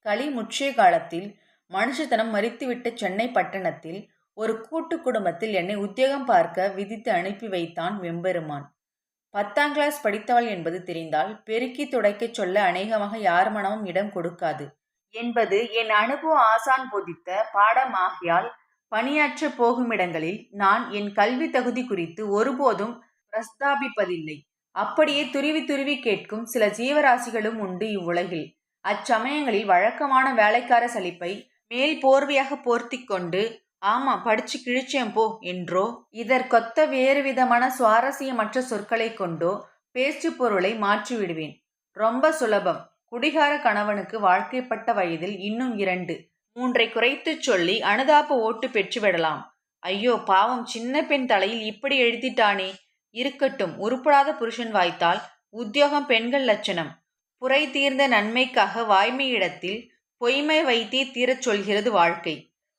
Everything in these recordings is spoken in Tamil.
களி முற்றிய காலத்தில் மனுஷத்தனம் மரித்துவிட்ட சென்னை பட்டணத்தில் ஒரு கூட்டு குடும்பத்தில் என்னை உத்தியோகம் பார்க்க விதித்து அனுப்பி வைத்தான் வெம்பெருமான். 10ஆம் கிளாஸ் படித்தவள் என்பது தெரிந்தால் பெருக்கி துடைக்கச் சொல்ல அநேகமாக யார் மனமும் இடம் கொடுக்காது என்பது என் அனுபவ ஆசான் போதித்த பாடமாகியால் பணியாற்ற போகுமிடங்களில் நான் என் கல்வி தகுதி குறித்து ஒருபோதும் பிரஸ்தாபிப்பதில்லை. அப்படியே துருவி துருவி கேட்கும் சில ஜீவராசிகளும் உண்டு இவ்வுலகில். அச்சமயங்களில் வழக்கமான வேலைக்கார சலிப்பை மேல் போர்வையாக போர்த்தி கொண்டு, ஆமா படிச்சு கிழிச்சேன் போ என்றோ, இதற்கொத்த வேறு விதமான சுவாரஸ்யமற்ற சொற்களை கொண்டோ பேச்சு பொருளை மாற்றிவிடுவேன். ரொம்ப சுலபம். குடிகார கணவனுக்கு வாழ்க்கைப்பட்ட வயதில் இன்னும் 2, 3 குறைத்துச் சொல்லி அனுதாப ஓட்டு பெற்றுவிடலாம். ஐயோ பாவம், சின்ன பெண் தலையில் இப்படி எழுதிட்டானே. இருக்கட்டும், உருப்படாத புருஷன் வாய்த்தால் உத்தியோகம் பெண்கள் லட்சணம். புரை தீர்ந்த நன்மைக்காக வாய்மையிடத்தில் பொய்மை வைத்தே தீரச் சொல்கிறது வாழ்க்கை.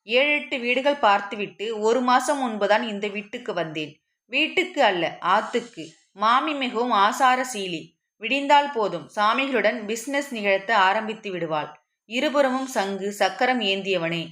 7-8 வீடுகள் பார்த்துவிட்டு 1 மாசம் முன்புதான் இந்த வீட்டுக்கு வந்தேன். வீட்டுக்கு அல்ல, ஆத்துக்கு. மாமி மிகவும் ஆசாரசீலி. விடிந்தால் போதும் சாமிகளுடன் பிசினஸ் நிகழ்த்த ஆரம்பித்து விடுவாள். இருபுறமும் சங்கு சக்கரம் ஏந்தியவனே,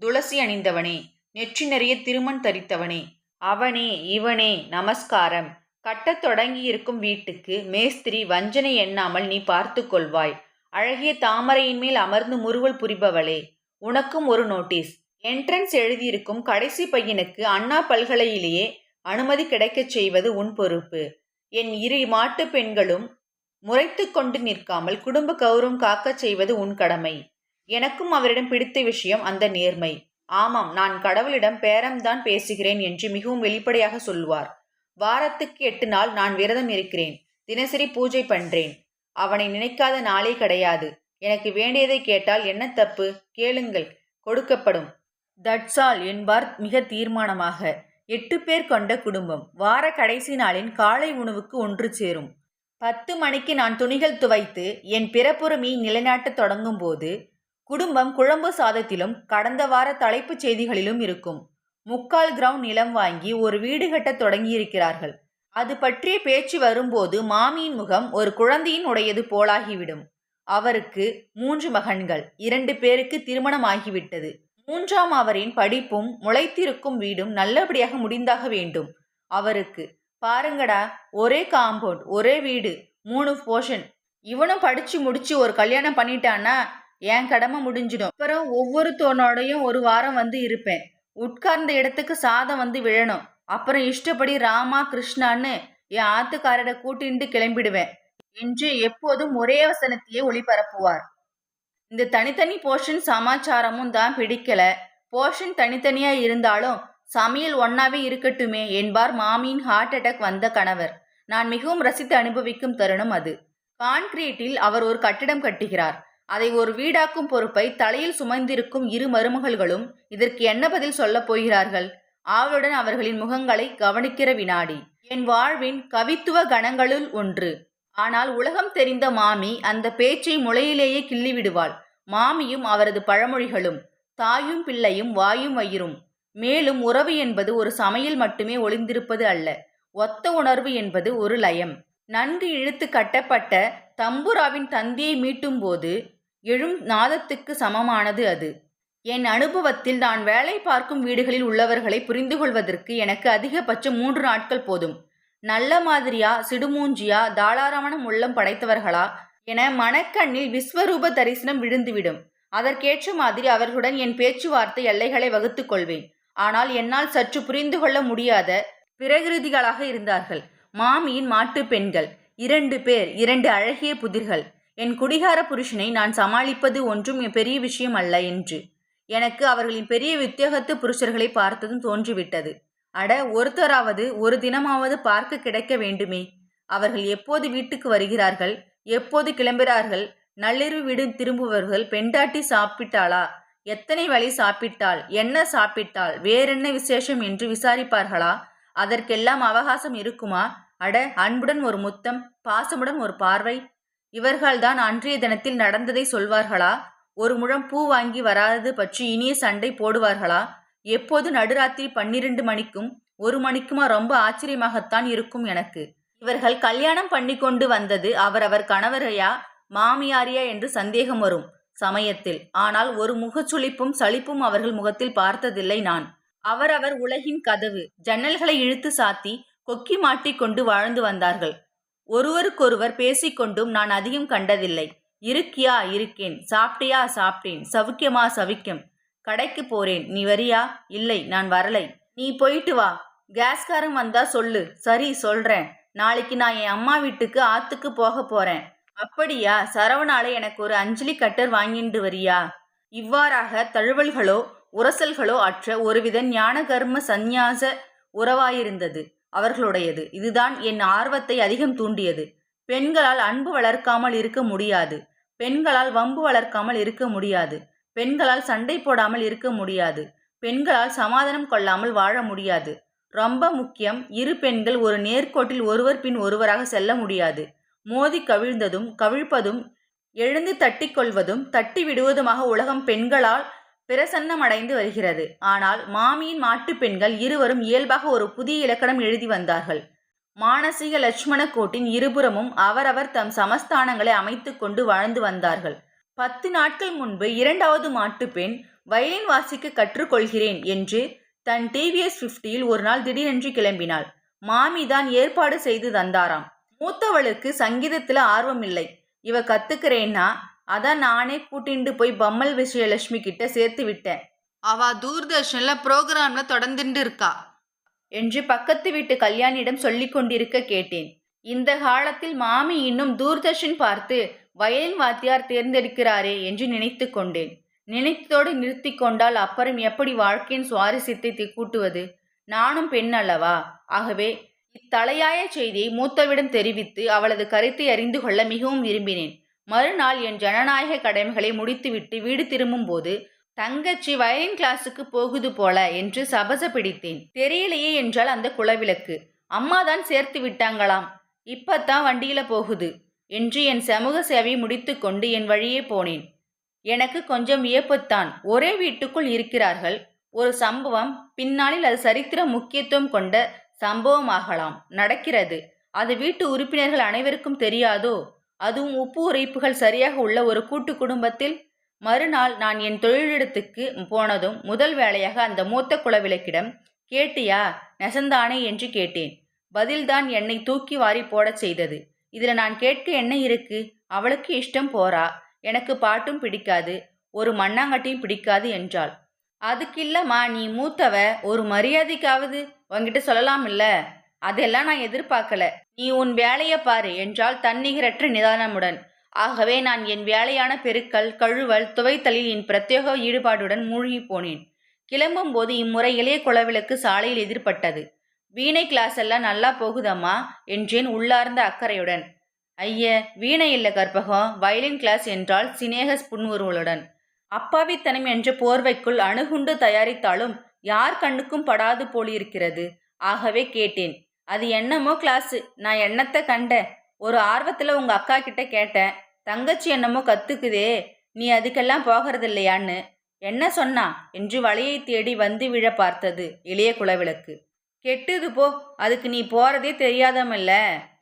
துளசி அணிந்தவனே, நெற்றி நிறைய திருமண் தரித்தவனே, அவனே இவனே நமஸ்காரம். கட்டத் தொடங்கியிருக்கும் வீட்டுக்கு மேஸ்திரி வஞ்சனை எண்ணாமல் நீ பார்த்து கொள்வாய். அழகிய தாமரையின் மேல் அமர்ந்து முறுவல் புரிபவளே, உனக்கும் ஒரு நோட்டீஸ். என்ட்ரன்ஸ் எழுதியிருக்கும் கடைசி பையனுக்கு அண்ணா பல்கலையிலேயே அனுமதி கிடைக்கச் செய்வது உன் பொறுப்பு. என் 2 மாட்டு பெண்களும் முறைத்து கொண்டு நிற்காமல் குடும்ப கௌரவம் காக்கச் செய்வது உன் கடமை. எனக்கும் அவரிடம் பிடித்த விஷயம் அந்த நேர்மை. ஆமாம், நான் கடவுளிடம் பேரம்தான் பேசுகிறேன் என்று மிகவும் வெளிப்படையாக சொல்வார். வாரத்துக்கு 8 நாள் நான் விரதம் இருக்கிறேன். தினசரி பூஜை பண்றேன். அவனை நினைக்காத நாளே கிடையாது. எனக்கு வேண்டியதை கேட்டால் என்ன தப்பு? கேளுங்கள், கொடுக்கப்படும். தட்ஸ் ஆல் என்பார் மிக தீர்மானமாக. 8 பேர் கொண்ட குடும்பம். வார கடைசி நாளின் காலை உணவுக்கு ஒன்று சேரும். 10 மணிக்கு நான் துணிகள் துவைத்து என் பிறப்புரிமையை நிலைநாட்டத் தொடங்கும் போது குடும்பம் குழம்பு சாதத்திலும் கடந்த வார தலைப்புச் செய்திகளிலும் இருக்கும். 3/4 கிரவுண்ட் நிலம் வாங்கி ஒரு வீடு கட்டத் தொடங்கியிருக்கிறார்கள். அது பற்றிய பேச்சு வரும்போது மாமியின் முகம் ஒரு குழந்தையின் உடையது போலாகிவிடும். அவருக்கு 3 மகன்கள். 2 பேருக்கு திருமணம் ஆகிவிட்டது. 3ஆம் அவரின் படிப்பும் முளைத்திருக்கும் வீடும் நல்லபடியாக முடிந்தாக வேண்டும் அவருக்கு. பாருங்கடா, ஒரே காம்பவுண்ட், ஒரே வீடு, 3 போர்ஷன். இவனும் படிச்சு முடிச்சு ஒரு கல்யாணம் பண்ணிட்டான்னா என் கடமை முடிஞ்சிடும். அப்புறம் ஒவ்வொருத்தோனோடையும் 1 வாரம் வந்து இருப்பேன். உட்கார்ந்த இடத்துக்கு சாதம் வந்து விழணும். அப்புறம் இஷ்டப்படி ராமா கிருஷ்ணான்னு என் ஆத்துக்காரரை கூட்டிட்டு கிளம்பிடுவேன் என்று எப்போதும் ஒரே வசனத்தையே ஒளிபரப்புவார். இந்த தனித்தனி போர்ஷன் சமாச்சாரமும் தான் பிடிக்கல. போர்ஷன் தனித்தனியா இருந்தாலும் சமையல் ஒன்னாவே இருக்கட்டுமே என்பார் மாமியின் ஹார்ட் அட்டாக் வந்த கணவர். நான் மிகவும் ரசித்து அனுபவிக்கும் தருணம் அது. கான்கிரீட்டில் அவர் ஒரு கட்டிடம் கட்டுகிறார். அதை ஒரு வீடாக்கும் பொறுப்பை தலையில் சுமந்திருக்கும் 2 மருமகள்களும் இதற்கு என்ன பதில் சொல்லப் போகிறார்கள்? ஆவலுடன் அவர்களின் முகங்களை கவனிக்கிற வினாடி என் வாழ்வின் கவித்துவ கணங்களுள் ஒன்று. ஆனால் உலகம் தெரிந்த மாமி அந்த பேச்சை முளையிலேயே கிள்ளிவிடுவாள். மாமியும் அவரது பழமொழிகளும், தாயும் பிள்ளையும் வாயும் வயிறும். மேலும் உறவு என்பது ஒரு சமையல் மட்டுமே ஒளிந்திருப்பது அல்ல. ஒத்த உணர்வு என்பது ஒரு லயம். நன்கு இழுத்து கட்டப்பட்ட தம்புராவின் தந்தியை மீட்டும் போது எழும் நாதத்துக்கு சமமானது அது. என் அனுபவத்தில் நான் வேலை பார்க்கும் வீடுகளில் உள்ளவர்களை புரிந்து கொள்வதற்கு எனக்கு அதிகபட்சம் 3 நாட்கள் போதும். நல்ல மாதிரியா, சிடுமூஞ்சியா, தாளாரமான உள்ளம் படைத்தவர்களா என மனக்கண்ணில் விஸ்வரூப தரிசனம் விழுந்துவிடும். அதற்கேற்ற மாதிரி அவர்களுடன் என் பேச்சுவார்த்தை எல்லைகளை வகுத்து கொள்வேன். ஆனால் என்னால் சற்று புரிந்து கொள்ள முடியாத பிரகிருதிகளாக இருந்தார்கள் மாமியின் மாட்டு பெண்கள். 2 பேர், 2 அழகிய புதிர்கள். என் குடிகார புருஷனை நான் சமாளிப்பது ஒன்றும் பெரிய விஷயம் அல்ல என்று எனக்கு அவர்களின் பெரிய உத்தியோகத்து புருஷர்களை பார்த்ததும் தோன்றிவிட்டது. அட, ஒருத்தராவது ஒரு தினமாவது பார்க்க கிடைக்க வேண்டுமே. அவர்கள் எப்போது வீட்டுக்கு வருகிறார்கள், எப்போது கிளம்புகிறார்கள், நள்ளிரவு வீடு திரும்புவர்கள் பெண்டாட்டி சாப்பிட்டாளா, எத்தனை வேளை சாப்பிட்டாள், என்ன சாப்பிட்டாள், வேறென்ன விசேஷம் என்று விசாரிப்பார்களா? அதற்கெல்லாம் அவகாசம் இருக்குமா? அட, அன்புடன் ஒரு முத்தம், பாசமுடன் ஒரு பார்வை. இவர்கள்தான் அன்றைய தினத்தில் நடந்ததை சொல்வார்களா? ஒரு முழம் பூ வாங்கி வராதது பற்றி இனிய சண்டை போடுவார்களா? எப்போது நடுராத்திரி 12 மணிக்கும் 1 மணிக்குமா? ரொம்ப ஆச்சரியமாகத்தான் இருக்கும் எனக்கு. இவர்கள் கல்யாணம் பண்ணி கொண்டு வந்தது அவரவர் கணவரையா மாமியாரியா என்று சந்தேகம் வரும். சமயத்தில். ஆனால் ஒரு முகச்சுளிப்பும் சலிப்பும் அவர்கள் முகத்தில் பார்த்ததில்லை நான். அவரவர் உலகின் கதவு ஜன்னல்களை இழுத்து சாத்தி கொக்கி மாட்டிக்கொண்டு வாழ்ந்து வந்தார்கள். ஒருவருக்கொருவர் பேசிக்கொண்டும் நான் அதிகம் கண்டதில்லை. இருக்கியா? இருக்கேன். சாப்பிட்டியா? சாப்பிட்டேன். சவுக்கியமா? சவிக்கம். கடைக்கு போறேன். நீ வரியா? இல்லை, நான் வரலை. நீ போயிட்டு வா. கேஸ்காரன் வந்தா சொல்லு. சரி, சொல்றேன். நாளைக்கு நான் என் அம்மா வீட்டுக்கு ஆத்துக்கு போக போறேன். அப்படியா? சரவணால எனக்கு ஒரு அஞ்சலி கட்டர் வாங்கிட்டு வரியா? இவ்வாறாக தழுவல்களோ உரசல்களோ அற்ற ஒருவித ஞான கர்ம சந்நியாச உறவாயிருந்தது அவர்களுடையது. இதுதான் என் ஆர்வத்தை அதிகம் தூண்டியது. பெண்களால் அன்பு வளர்க்காமல் இருக்க முடியாது. பெண்களால் வம்பு வளர்க்காமல் இருக்க முடியாது. பெண்களால் சண்டை போடாமல் இருக்க முடியாது. பெண்களால் சமாதானம் கொள்ளாமல் வாழ முடியாது. ரொம்ப முக்கியம், இரு பெண்கள் ஒரு நேர்கோட்டில் ஒருவர் பின் ஒருவராக செல்ல முடியாது. மோதி கவிழ்ந்ததும் கவிழ்ப்பதும் எழுந்து தட்டி கொள்வதும் தட்டி விடுவதுமாக உலகம் பெண்களால் பிரசன்னமடைந்து வருகிறது. ஆனால் மாமியின் மாட்டு பெண்கள் இருவரும் இயல்பாக ஒரு புதிய இலக்கணம் எழுதி வந்தார்கள். மானசீக லட்சுமண கோட்டின் இருபுறமும் அவரவர் தம் சமஸ்தானங்களை அமைத்து கொண்டு வாழ்ந்து வந்தார்கள். 10 நாட்கள் முன்பு இரண்டாவது மாட்டுப்பெண் வயலின் வாசிக்க கற்றுக்கொள்கிறேன் என்று தன் டிவிஎஸ் 50யில் ஒரு நாள் திடீரென்று கிளம்பினாள். மாமிதான் ஏற்பாடு செய்து தந்தாராம். மூத்தவளுக்கு சங்கீதத்துல ஆர்வம் இல்லை. இவ கத்துக்கிறேன்னா அதான் நானே கூட்டிண்டு போய் பம்மல் விஜயலட்சுமி கிட்ட சேர்த்து விட்டேன். அவ தூர்தர்ஷன்ல புரோகிராம்ல தொடர்ந்துட்டு இருக்கா என்று பக்கத்து வீட்டு கல்யாணியிடம் சொல்லிக் கொண்டிருக்க கேட்டேன். இந்த காலத்தில் மாமி இன்னும் தூர்தர்ஷன் பார்த்து வயலின் வாத்தியார் தேர்ந்தெடுக்கிறாரே என்று நினைத்து கொண்டேன். நினைத்ததோடு நிறுத்தி கொண்டால் அப்புறம் எப்படி வாழ்க்கையின் சுவாரஸ்யத்தை கூட்டுவது? நானும் பெண் அல்லவா? ஆகவே இத்தலையாய செய்தியை மூத்தவிடம் தெரிவித்து அவளது கருத்தை அறிந்து கொள்ள மிகவும் விரும்பினேன். மறுநாள் என் ஜனநாயக கடமைகளை முடித்துவிட்டு வீடு திரும்பும் போது தங்கச்சி வயலின் கிளாஸுக்கு போகுது போல என்று சபச பிடித்தேன். தெரியலையே என்றால் அந்த குலவிளக்கு. அம்மாதான் சேர்த்து விட்டாங்களாம். இப்பத்தான் வண்டியில போகுது என்று என் சமூக சேவையை முடித்து கொண்டு என் வழியே போனேன். எனக்கு கொஞ்சம் வியப்புத்தான். ஒரே வீட்டுக்குள் இருக்கிறார்கள். ஒரு சம்பவம் பின்னாளில் அது சரித்திர முக்கியத்துவம் கொண்ட சம்பவமாகலாம். நடக்கிறது. அது வீட்டு உறுப்பினர்கள் அனைவருக்கும் தெரியாதோ? அதுவும் உப்பு உரைப்புகள் சரியாக உள்ள ஒரு கூட்டு குடும்பத்தில். மறுநாள் நான் என் தொழிலிடத்துக்கு போனதும் முதல் வேளையாக அந்த மூத்த குலவிளக்கிடம் கேட்டியா, நெசந்தானே என்று கேட்டேன். பதில்தான் என்னை தூக்கி வாரி போடச் செய்தது. இதுல நான் கேட்க என்ன இருக்கு? அவளுக்கு இஷ்டம் போறா. எனக்கு பாட்டும் பிடிக்காது, ஒரு மண்ணாங்கட்டியும் பிடிக்காது என்றாள். அதுக்கில்லம்மா, நீ மூத்தவ, ஒரு மரியாதைக்காவது உன்கிட்ட சொல்லலாம் இல்ல. அதெல்லாம் நான் எதிர்பார்க்கல. நீ உன் வேலையை பாரு என்றால் தன்னிகரற்ற நிதானமுடன். ஆகவே நான் என் வேலையான பெருக்கல், கழுவல், துவைத்தலில் என் பிரத்யேக ஈடுபாடுடன் மூழ்கி போனேன். கிளம்பும் போது இம்முறை இளைய குலவிளக்கு சாலையில் எதிர்பட்டது. வீணை கிளாஸ் எல்லாம் நல்லா போகுதம்மா என்றேன் உள்ளார்ந்த அக்கறையுடன். ஐய, வீணை இல்ல கற்பகம், வயலின் கிளாஸ் என்றால் சினேக புன்முறுவலுடன். அப்பாவித்தனம் என்ற போர்வைக்குள் அணுகுண்டு தயாரித்தாலும் யார் கண்ணுக்கும் படாது போலிருக்கிறது. ஆகவே கேட்டேன். அது என்னமோ கிளாஸு, நான் என்னத்தை கண்டேன். ஒரு ஆர்வத்தில் உங்க அக்கா கிட்ட கேட்டேன். தங்கச்சி என்னமோ கத்துக்குதே, நீ அதுக்கெல்லாம் போகிறதில்லையான்னு. என்ன சொன்னா என்று வலையை தேடி வந்து விழ பார்த்தது இளைய குலவிளக்கு. கெட்டுது போ, அதுக்கு நீ போறதே தெரியாதமில்ல.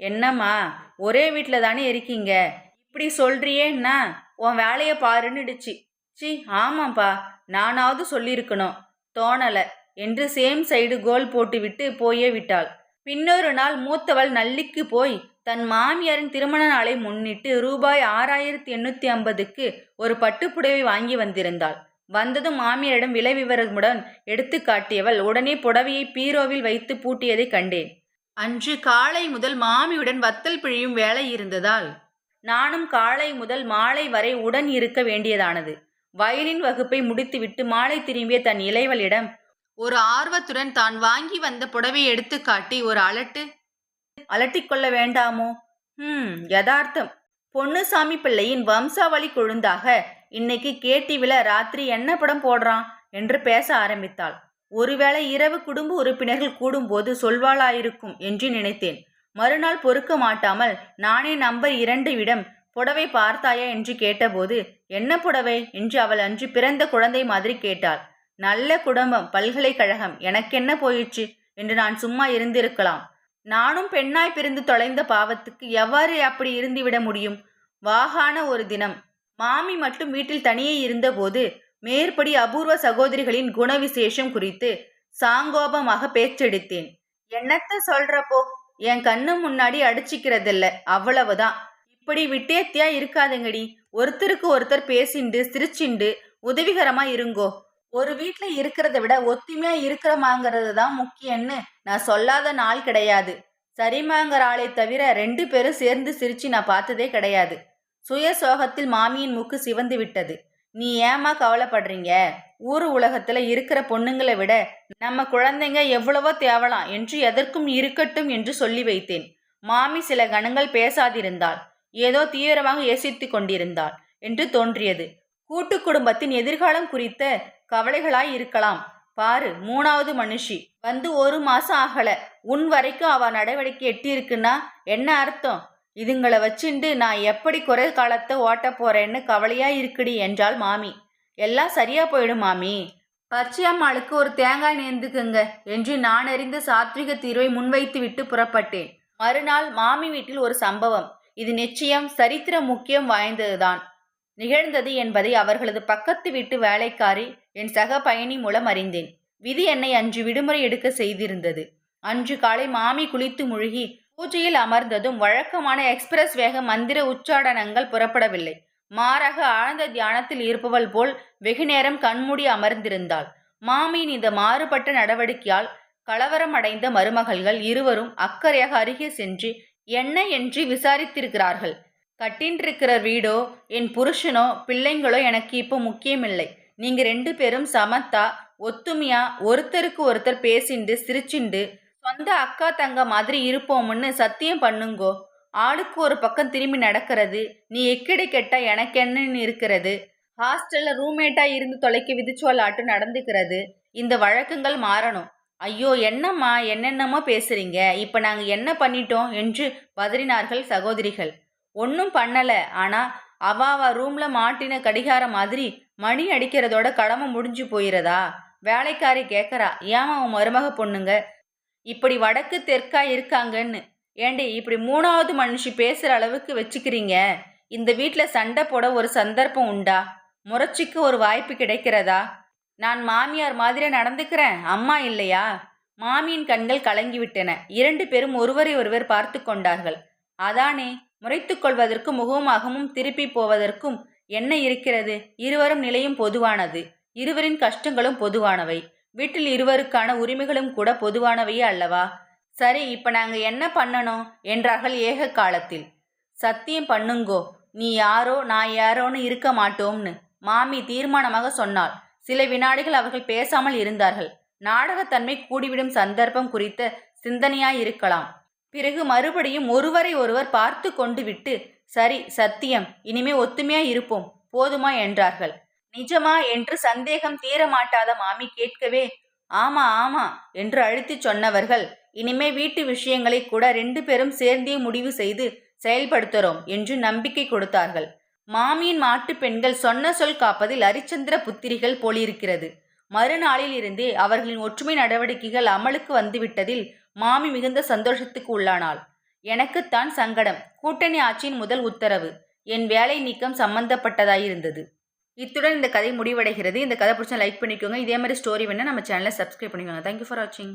என்னம்மா, ஒரே வீட்டில் தானே இருக்கீங்க, இப்படி சொல்றியேன்னா உன் வேலையை பாருன்னுடுச்சு. சி, ஆமாப்பா, நானாவது சொல்லியிருக்கணும், தோணலை என்று சேம் சைடு கோல் போட்டுவிட்டு போயே விட்டாள். பின்னொரு நாள் மூத்தவள் நல்லிக்கு போய் தன் மாமியாரின் திருமண நாளை முன்னிட்டு ரூபாய் 6850க்கு ஒரு பட்டுப்புடவை வாங்கி வந்திருந்தாள். வந்ததும் மாமியாரிடம் விலை விவரமுடன் எடுத்து காட்டியவள் உடனே புடவையை பீரோவில் வைத்து பூட்டியதை கண்டேன். அன்று காலை முதல் மாமியுடன் வத்தல் பிழியும் வேலை இருந்ததால் நானும் காலை முதல் மாலை வரை உடன் இருக்க வேண்டியதானது. வயலின் வகுப்பை முடித்துவிட்டு மாலை திரும்பிய தன் இளைவலிடம் ஒரு ஆர்வத்துடன் தான் வாங்கி வந்த புடவையை எடுத்து காட்டி ஒரு அலட்டிக்கொள்ள வேண்டாமோ? யதார்த்தம். பொன்னுசாமி பிள்ளையின் வம்சாவளி கொழுந்தாக இன்னைக்கு கேடிவில ராத்திரி என்ன படம் போடுறான் என்று பேச ஆரம்பித்தாள். ஒருவேளை இரவு குடும்ப உறுப்பினர்கள் கூடும்போது சொல்வாளாயிருக்கும் என்று நினைத்தேன். மறுநாள் பொறுக்க மாட்டாமல் நானே நம்பர் 2விடம் புடவை பார்த்தாயா என்று கேட்டபோது என்ன புடவை என்று அவள் அன்று பிறந்த குழந்தை மாதிரி கேட்டாள். நல்ல குடும்பம், பல்கலைக்கழகம், எனக்கென்ன போயிற்று என்று நான் சும்மா இருந்திருக்கலாம். நானும் பெண்ணாய் பிறந்து தொலைந்த பாவத்துக்கு எவ்வாறு அப்படி இருந்துவிட முடியும்? வாகான ஒரு தினம் மாமி மட்டும் வீட்டில் தனியே இருந்தபோது மேற்படி அபூர்வ சகோதரிகளின் குணவிசேஷம் குறித்து சாங்கோபமாக பேச்செடுத்தேன். என்னத்த சொல்றப்போ, என் கண்ணு முன்னாடி அடிச்சுக்கிறதில்ல, அவ்வளவுதான். இப்படி விட்டேத்தியா இருக்காதுங்கடி. ஒருத்தருக்கு ஒருத்தர் பேசிண்டு சிரிச்சுண்டு உதவிகரமா இருங்கோ. ஒரு வீட்ல இருக்கிறத விட ஒத்துமையா இருக்கிறமாங்கிறது தான் முக்கியம்னு நான் சொல்லாத நாள் கிடையாது. சரிமாங்கிற ஆளை தவிர 2 பேரும் சேர்ந்து சிரிச்சு நான் பார்த்ததே கிடையாது. சுய சோகத்தில் மாமியின் மூக்கு சிவந்து விட்டது. நீ ஏமா கவலைப்படுறீங்க? ஊரு உலகத்துல இருக்கிற பொண்ணுங்களை விட நம்ம குழந்தைங்க எவ்வளவோ தேவலாம் என்று எதற்கும் இருக்கட்டும் என்று சொல்லி வைத்தேன். மாமி சில கணங்கள் பேசாதிருந்தாள். ஏதோ தீவிரமாக யோசித்து கொண்டிருந்தாள் என்று தோன்றியது. கூட்டு குடும்பத்தின் எதிர்காலம் குறித்த கவலைகளாய் இருக்கலாம். பாரு, 3வது மனுஷி வந்து 1 மாசம் ஆகல. உன் வரைக்கும் அவ நடவடிக்கை எட்டி இருக்குன்னா என்ன அர்த்தம்? இதுங்களை வச்சுண்டு நான் எப்படி குறை காலத்தை ஓட்ட போறேன்னு கவலையா இருக்குடி என்றாள் மாமி. எல்லாம் சரியா போயிடும் மாமி. பச்சையம்மாளுக்கு ஒரு தேங்காய் நேர்ந்துக்குங்க என்று நான் அறிந்த சாத்விக தீர்வை முன்வைத்து விட்டு புறப்பட்டேன். மறுநாள் மாமி வீட்டில் ஒரு சம்பவம். இது நிச்சயம் சரித்திரம் முக்கியம் வாய்ந்ததுதான் நிகழ்ந்தது என்பதை அவர்களது பக்கத்து வீட்டு வேலைக்காரி என் சக பயணி மூலம் அறிந்தேன். விதி என்னை அன்று விடுமுறை எடுக்க செய்திருந்தது. அன்று காலை மாமி குளித்து முழுகி பூஜையில் அமர்ந்ததும் வழக்கமான எக்ஸ்பிரஸ் வேக மந்திர உச்சாடனங்கள் புறப்படவில்லை. மாறாக ஆழ்ந்த தியானத்தில் இருப்பவள் போல் வெகுநேரம் கண்மூடி அமர்ந்திருந்தாள். மாமியின் இந்த மாறுபட்ட நடவடிக்கையால் கலவரம் அடைந்த மருமகள்கள் இருவரும் அக்கறையாக அருகே சென்று என்ன என்று விசாரித்திருக்கிறார்கள். கட்டின்றிருக்கிற வீடோ என் புருஷனோ பிள்ளைங்களோ எனக்கு இப்போ முக்கியமில்லை. நீங்க 2 பேரும் சமத்தா ஒத்துமையா ஒருத்தருக்கு ஒருத்தர் பேசிண்டு சிரிச்சுண்டு சொந்த அக்கா தங்க மாதிரி இருப்போம்னு சத்தியம் பண்ணுங்கோ. ஆளுக்கு ஒரு பக்கம் திரும்பி நடக்கிறது, நீ எக்கடி கெட்டா எனக்கு என்னன்னு இருக்கிறது, ஹாஸ்டல்ல ரூம்மேட்டா இருந்து தொலைக்க விதிச்சோலாட்டும் நடந்துக்கிறது, இந்த வழக்கங்கள் மாறணும். ஐயோ என்னம்மா என்னென்னமோ பேசுறீங்க, இப்ப நாங்க என்ன பண்ணிட்டோம் என்று பதறினார்கள் சகோதரிகள். ஒன்றும் பண்ணல. ஆனா அவ ரூம்ல மாட்டின கடிகாரம் மாதிரி மணி அடிக்கிறதோட கடமை முடிஞ்சு போயிறதா? வேலைக்காரி கேட்கறா. ஏமா உன் மருமக பொண்ணுங்க இப்படி வடக்கு தெற்கா இருக்காங்கன்னு. ஏண்டி இப்படி 3வது மனுஷி பேசுற அளவுக்கு வச்சுக்கிறீங்க? இந்த வீட்டில் சண்டை போட ஒரு சந்தர்ப்பம் உண்டா? முறைச்சிக்கு ஒரு வாய்ப்பு கிடைக்கிறதா? நான் மாமியார் மாதிரி நடந்துக்கிறேன், அம்மா இல்லையா? மாமியின் கண்கள் கலங்கிவிட்டன. 2 பேரும் ஒருவரை ஒருவர் பார்த்து கொண்டார்கள். அதானே, முறைத்து கொள்வதற்கும் முகமாகவும் திருப்பி போவதற்கும் என்ன இருக்கிறது? இருவரும் நிலையும் பொதுவானது. இருவரின் கஷ்டங்களும் பொதுவானவை. வீட்டில் இருவருக்கான உரிமைகளும் கூட பொதுவானவையே அல்லவா? சரி, இப்ப நாங்க என்ன பண்ணணும் என்றார்கள் ஏக காலத்தில். சத்தியம் பண்ணுங்கோ, நீ யாரோ நான் யாரோன்னு இருக்க மாட்டோம்னு மாமி தீர்மானமாக சொன்னாள். சில வினாடிகள் அவர்கள் பேசாமல் இருந்தார்கள். நாடகத்தன்மை கூடிவிடும் சந்தர்ப்பம் குறித்த சிந்தனையாயிருக்கலாம். பிறகு மறுபடியும் ஒருவரை ஒருவர் பார்த்து கொண்டு விட்டு, சரி சத்தியம், இனிமே ஒத்துமையா இருப்போம், போதுமா என்றார்கள். நிஜமா என்று சந்தேகம் தீரமாட்டாத மாமி கேட்கவே, ஆமா ஆமா என்று அழுத்தி சொன்னவர்கள், இனிமே வீட்டு விஷயங்களை கூட 2 பேரும் சேர்ந்தே முடிவு செய்து செயல்படுத்துறோம் என்று நம்பிக்கை கொடுத்தார்கள். மாமியின் மாட்டு பெண்கள் சொன்ன சொல் காப்பதில் அரிச்சந்திர புத்திரிகள் போலிருக்கிறது. மறுநாளில் இருந்தே அவர்களின் ஒற்றுமை நடவடிக்கைகள் அமலுக்கு வந்துவிட்டதில் மாமி மிகுந்த சந்தோஷத்துக்கு உள்ளானாள். எனக்குத்தான் சங்கடம். கூட்டணி ஆட்சியின் முதல் உத்தரவு என் வேலை நீக்கம் சம்பந்தப்பட்டதாயிருந்தது. இத்துடன் இந்த கதை முடிவடைகிறது. இந்த கதை பிடிச்சா லைக் பண்ணிக்கோங்க. இதே மாதிரி ஸ்டோரி வேணா நம்ம சேனலை சப்ஸ்கிரைப் பண்ணிக்கோங்க. தேங்க்யூ ஃபார் வாட்சிங்.